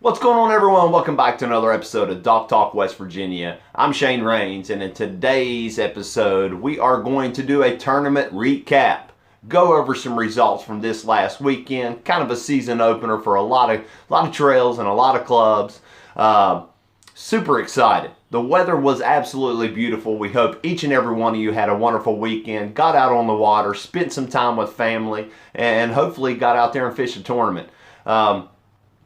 What's going on, everyone? Welcome back to another episode of Doc Talk West Virginia. I'm Shane Raines, and in today's episode, we are going to do a tournament recap. Go over some results from this last weekend. Kind of a season opener for a lot of trails and a lot of clubs. Super excited. The weather was absolutely beautiful. We hope each and every one of you had a wonderful weekend, got out on the water, spent some time with family, and hopefully got out there and fished a tournament.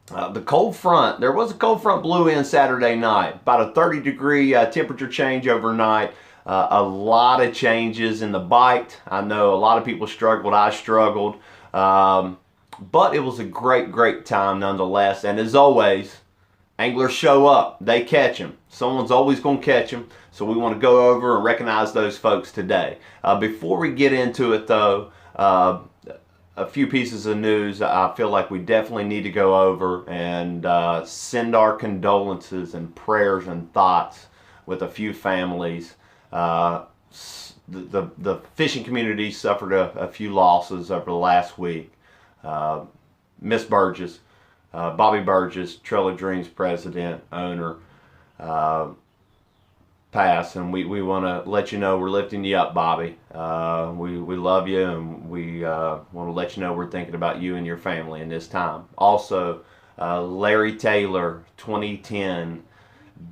The cold front, there was a cold front blew in Saturday night, about a 30-degree temperature change overnight. A lot of changes in the bite. I know a lot of people struggled. I struggled. But it was a great time nonetheless. And as always, anglers show up. They catch them. Someone's always going to catch them. So we want to go over and recognize those folks today. Before we get into it, though, a few pieces of news I feel like we definitely need to go over and send our condolences and prayers and thoughts with a few families. The fishing community suffered a few losses over the last week. Miss Burgess, Bobby Burgess, Trail of Dreams president, owner, pass, and we want to let you know we're lifting you up, Bobby. We love you, and we want to let you know we're thinking about you and your family in this time. Also, Larry Taylor, 2010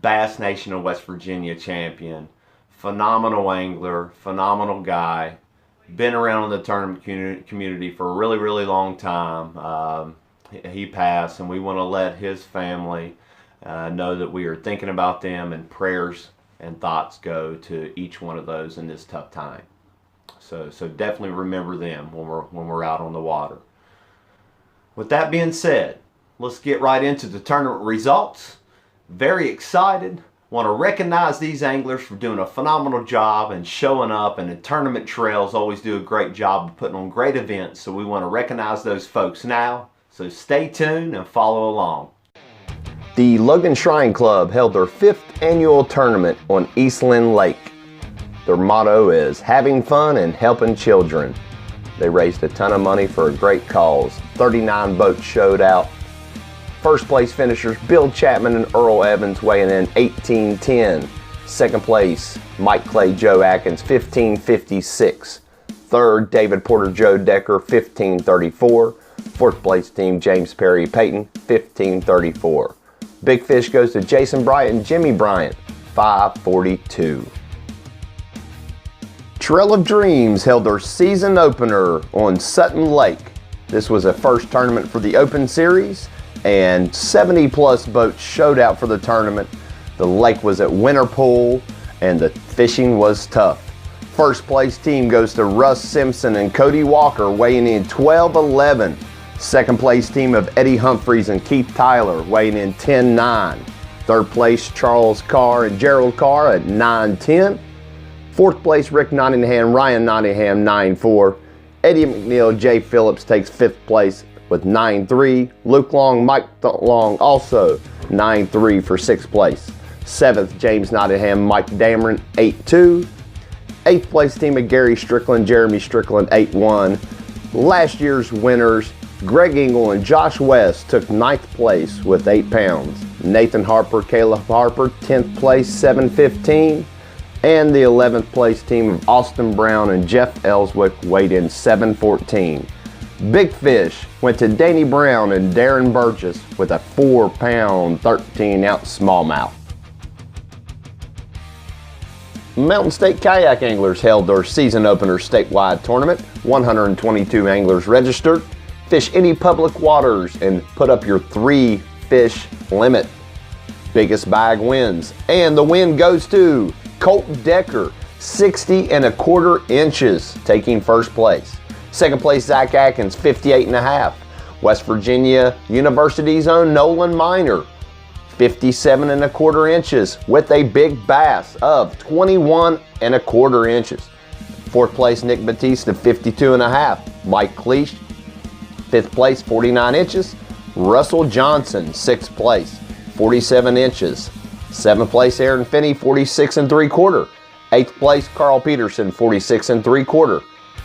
Bass Nation of West Virginia champion, phenomenal angler, phenomenal guy, been around in the tournament community for a really long time. He passed, and we want to let his family know that we are thinking about them, and prayers and thoughts go to each one of those in this tough time. So definitely remember them when we're out on the water. With that being said, let's get right into the tournament results. Very excited. Want to recognize these anglers for doing a phenomenal job and showing up, and the tournament trails always do a great job of putting on great events. So we want to recognize those folks now. So stay tuned and follow along. The Logan Shrine Club held their 5th annual tournament on Eastland Lake. Their motto is having fun and helping children. They raised a ton of money for a great cause. 39 boats showed out. First place finishers Bill Chapman and Earl Evans weighing in 18:10. Second place Mike Clay, Joe Atkins 15:56. Third David Porter, Joe Decker 15:34. Fourth place team James Perry Payton 15:34. Big fish goes to Jason Bryant and Jimmy Bryant, 5:42. Trail of Dreams held their season opener on Sutton Lake. This was a first tournament for the Open Series, and 70+ boats showed out for the tournament. The lake was at winter pool, and the fishing was tough. First place team goes to Russ Simpson and Cody Walker, weighing in 12:11. Second place team of Eddie Humphreys and Keith Tyler, weighing in 10:9. Third place Charles Carr and Gerald Carr at 9:10. Fourth place Rick Nottingham, Ryan Nottingham 9:4. Eddie McNeil, Jay Phillips takes 5th place with 9:3. Luke Long, Mike Long also 9:3 for 6th place. 7th James Nottingham, Mike Dameron 8:2. 8th place team of Gary Strickland, Jeremy Strickland 8:1. Last year's winners Greg Engel and Josh West took 9th place with 8 pounds. Nathan Harper, Caleb Harper, 10th place, 7:15. And the 11th place team of Austin Brown and Jeff Ellswick weighed in 7:14. Big fish went to Danny Brown and Darren Burgess with a 4-pound, 13-ounce smallmouth. Melton State Kayak Anglers held their season opener statewide tournament. 122 anglers registered. Fish any public waters and put up your 3 fish limit. Biggest bag wins. And the win goes to Colt Decker, 60 1/4 inches, taking first place. Second place Zach Atkins, 58 1/2. West Virginia University's own Nolan Miner, 57 1/4 inches with a big bass of 21 1/4 inches. Fourth place Nick Batista, 52 1/2. Mike Cleach, 5th place, 49 inches. Russell Johnson, 6th place, 47 inches. 7th place Aaron Finney, 46 3/4. 8th place Carl Peterson, 46 3/4.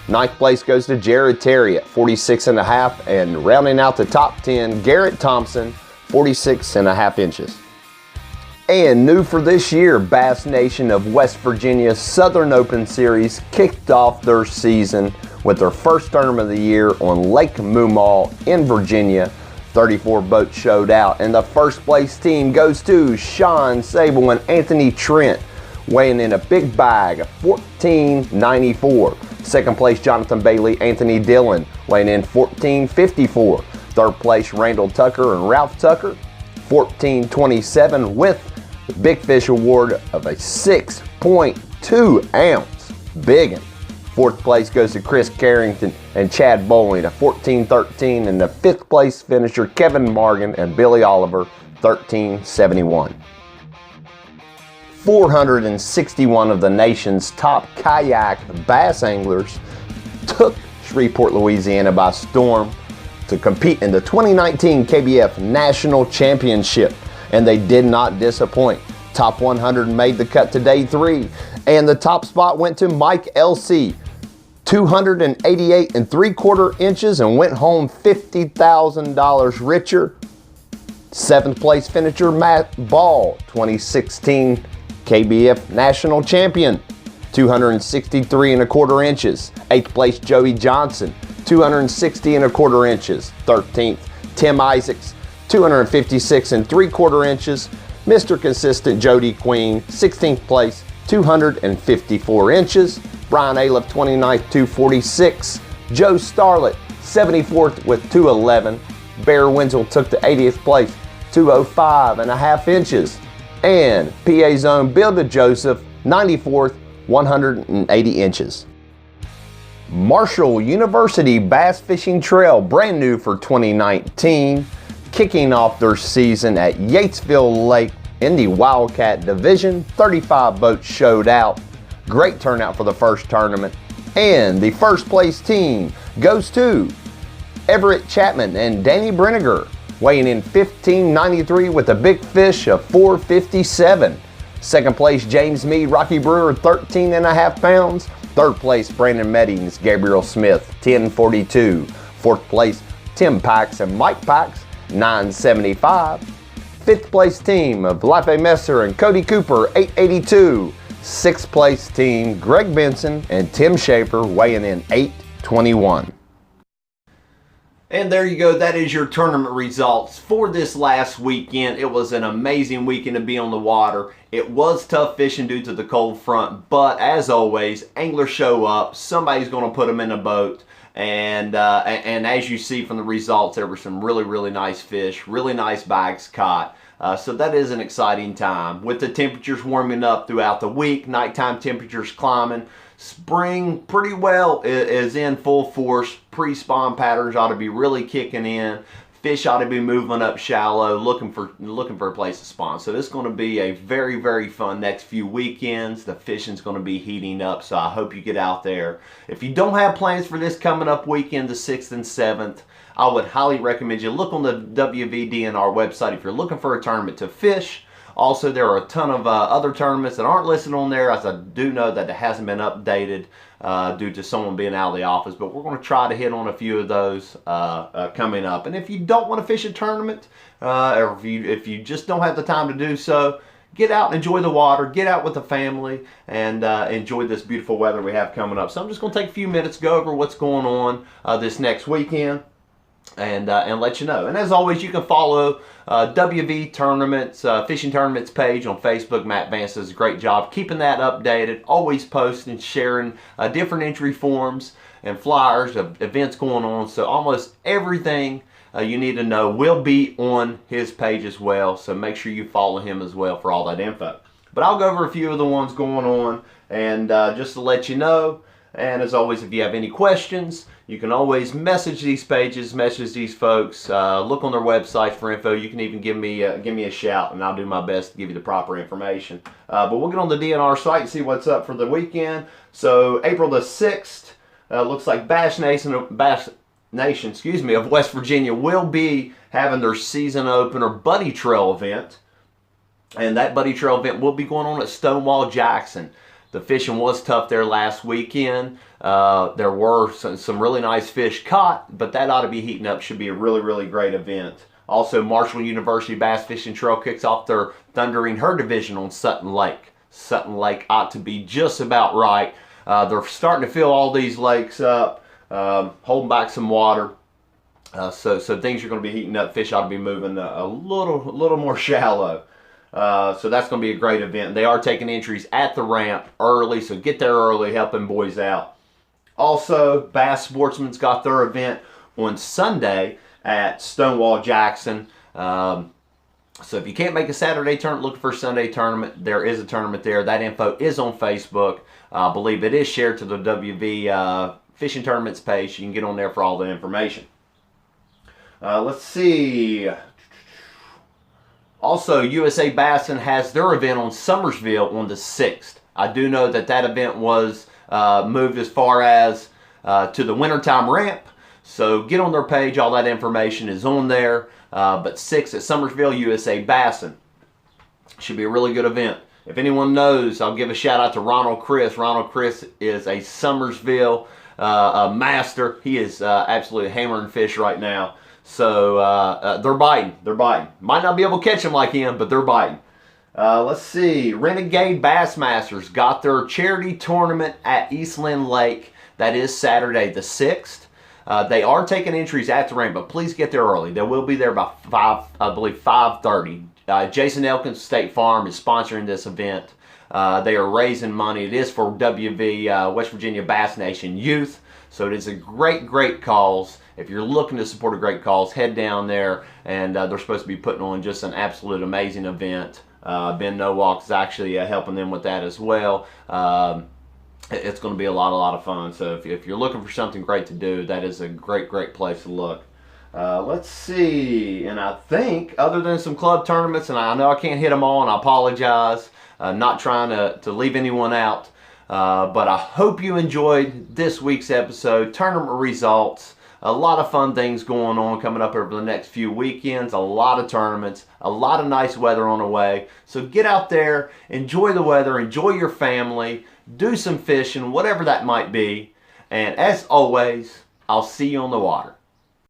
9th place goes to Jared Terry at 46 1/2. And rounding out the top 10, Garrett Thompson, 46.5 inches. And new for this year, Bass Nation of West Virginia's Southern Open Series kicked off their season with their first tournament of the year on Lake Moomaw in Virginia. 34 boats showed out, and the first place team goes to Sean Sable and Anthony Trent, weighing in a big bag of 14.94. Second place, Jonathan Bailey, Anthony Dillon, weighing in 14.54. Third place, Randall Tucker and Ralph Tucker, 14.27 with the Big Fish Award of a 6.2 ounce biggin. Fourth place goes to Chris Carrington and Chad Bowling at 14.13, and the fifth place finisher Kevin Morgan and Billy Oliver, 13.71. 461 of the nation's top kayak bass anglers took Shreveport, Louisiana by storm to compete in the 2019 KBF National Championship, and they did not disappoint. Top 100 made the cut to day 3, and the top spot went to Mike LC, 288 3/4 inches, and went home $50,000 richer. Seventh place finisher Matt Ball, 2016 KBF National Champion, 263 1/4 inches. Eighth place Joey Johnson, 260 1/4 inches. 13th Tim Isaacs, 256 3/4 inches. Mr. Consistent Jody Queen, 16th place, 254 inches. Brian Aliff, 29th, 246. Joe Starlett, 74th with 211. Bear Wenzel took the 80th place, 205.5 inches. And PA Zone Bill DeJoseph, 94th, 180 inches. Marshall University Bass Fishing Trail, brand new for 2019, kicking off their season at Yatesville Lake in the Wildcat Division. 35 boats showed out. Great turnout for the first tournament. And the first place team goes to Everett Chapman and Danny Brenniger, weighing in 15.93 with a big fish of 4.57. Second place, James Mead, Rocky Brewer, 13.5 pounds. Third place, Brandon Meddings, Gabriel Smith, 10.42. Fourth place, Tim Pax and Mike Pax, 9.75. Fifth place team of Life Messer and Cody Cooper, 8.82. Sixth place team, Greg Benson and Tim Schaefer, weighing in 8.21. And there you go. That is your tournament results for this last weekend. It was an amazing weekend to be on the water. It was tough fishing due to the cold front, but as always, anglers show up. Somebody's going to put them in a boat. And as you see from the results, there were some really nice fish, really nice bags caught. So that is an exciting time. With the temperatures warming up throughout the week, nighttime temperatures climbing, spring pretty well is in full force. Pre-spawn patterns ought to be really kicking in. Fish ought to be moving up shallow, looking for a place to spawn. So this is going to be a very fun next few weekends. The fishing's going to be heating up, so I hope you get out there. If you don't have plans for this coming up weekend, the 6th and 7th, I would highly recommend you look on the WVDNR website if you're looking for a tournament to fish. Also, there are a ton of other tournaments that aren't listed on there, as I do know that it hasn't been updated due to someone being out of the office. But we're going to try to hit on a few of those coming up. And if you don't want to fish a tournament, or if you just don't have the time to do so, get out and enjoy the water. Get out with the family and enjoy this beautiful weather we have coming up. So I'm just going to take a few minutes, go over what's going on this next weekend, and let you know. And as always, you can follow WV Tournaments, Fishing Tournaments page on Facebook. Matt Vance does a great job keeping that updated, always posting, sharing different entry forms and flyers of events going on. So almost everything you need to know will be on his page as well. So make sure you follow him as well for all that info. But I'll go over a few of the ones going on, and just to let you know. And as always, if you have any questions, you can always message these pages, message these folks, look on their website for info. You can even give me a shout, and I'll do my best to give you the proper information. But we'll get on the DNR site and see what's up for the weekend. So April the 6th, looks like Bass Nation of West Virginia will be having their season opener Buddy Trail event. And that Buddy Trail event will be going on at Stonewall Jackson. The fishing was tough there last weekend. There were some really nice fish caught, but that ought to be heating up. Should be a really great event Also, Marshall University Bass Fishing Trail kicks off their Thundering Her division on Sutton Lake. Sutton Lake ought to be just about right. They're starting to fill all these lakes up, holding back some water. So things are going to be heating up. Fish ought to be moving a little more shallow. So that's going to be a great event. They are taking entries at the ramp early, so get there early, helping boys out. Also, Bass Sportsman's got their event on Sunday at Stonewall Jackson. So if you can't make a Saturday tournament, look for a Sunday tournament. There is a tournament there. That info is on Facebook. I believe it is shared to the WV Fishing Tournaments page. You can get on there for all the information. Let's see. Also, USA Bassin has their event on Summersville on the 6th. I do know that event was moved as far as to the wintertime ramp. So get on their page. All that information is on there. But 6th at Summersville, USA Bassin. Should be a really good event. If anyone knows, I'll give a shout out to Ronald Chris. Ronald Chris is a Summersville master. He is absolutely hammering fish right now. So they're biting. They're biting. Might not be able to catch them like him, but they're biting. Let's see. Renegade Bassmasters got their charity tournament at Eastland Lake. That is Saturday the 6th. They are taking entries at the ramp, but please get there early. They will be there by 5:30. Jason Elkins State Farm is sponsoring this event. They are raising money. It is for WV, West Virginia Bass Nation Youth. So it is a great cause. If you're looking to support a great cause, head down there, and they're supposed to be putting on just an absolute amazing event. Ben Nowalk is actually helping them with that as well. It's going to be a lot of fun. So if you're looking for something great to do, that is a great place to look. Let's see, and I think other than some club tournaments, and I know I can't hit them all, and I apologize, not trying to leave anyone out, but I hope you enjoyed this week's episode. Tournament results, a lot of fun things going on coming up over the next few weekends, a lot of tournaments, a lot of nice weather on the way. So get out there, enjoy the weather, enjoy your family, do some fishing, whatever that might be, and as always, I'll see you on the water.